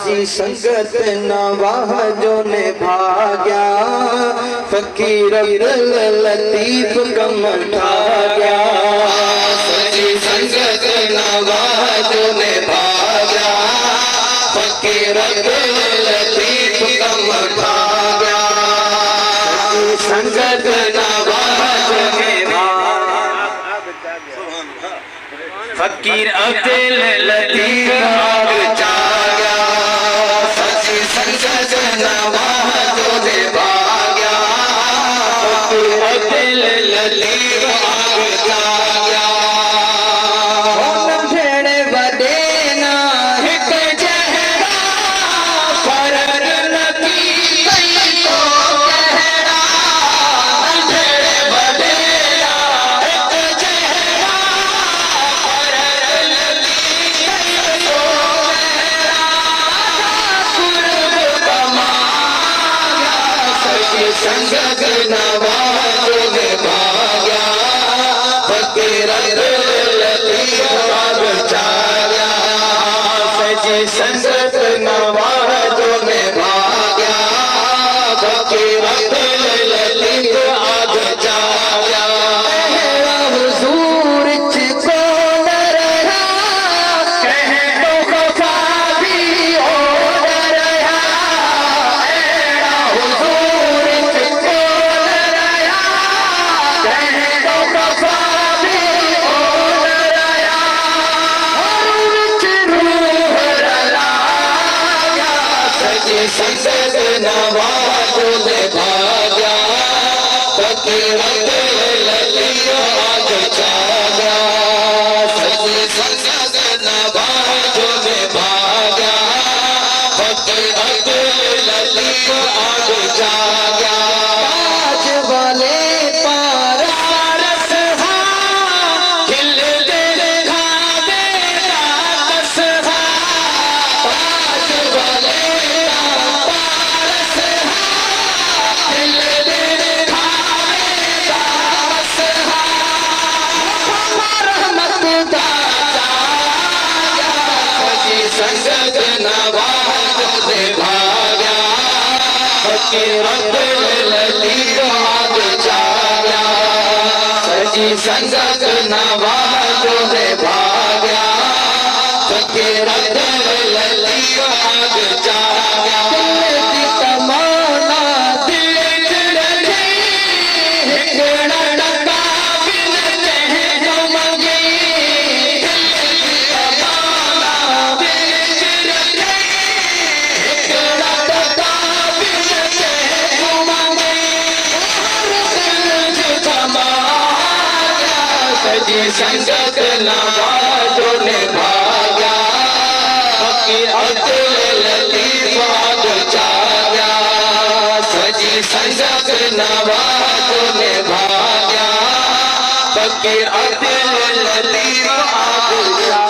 सजी संगत नवाजों ने भाग्या, फकीर अब्दुल लतीफ कम भाग्या। सजी संगत नवाजों ने भाग्या, फकीर अब्दुल लतीफ कम भाग्या। सजी संगत नवाजों ने फकीर अब्दुल लतीफ आग जागा। सजी संगत नवाजों ने भाग्या, फकीर अब्दुल लतीफ आग जागा। भेड़े बदेना हिक जहरा, फरर लतीफ को कहरा। भेड़े बदेना हिक जहरा, संगत नवाजों ने भाग्या, फकीर अब्दुल लतीफ आग जागा। सजी संगत नवाजों ने भाग्या, फकीर अब्दुल लतीफ आग जागा। हुजूर को डरया, कहे तो खफा भी हो डरया। संगत नवाजों ने भाग्या, फकीर अब्दुल लतीफ आग जागा। सजी संगत नवाजों ने भाग्या, फकीर अब्दुल लतीफ आग जागा। आज वाले पारस हा, खिल दे खावे रास हा। आज वाले संगत नवाजों ने भाग्या, फकीर अब्दुल लतीफ आग जागा। सजी संगत नवाजों ने भाग्या, फकीर अब्दुल लतीफ आग जागा। संगत नवाजों ने भाग्या, फकीर अब्दुल लतीफ आग जागा। सजी संगत नवाजों ने भाग्या, फकीर अब्दुल लतीफ आग जागा।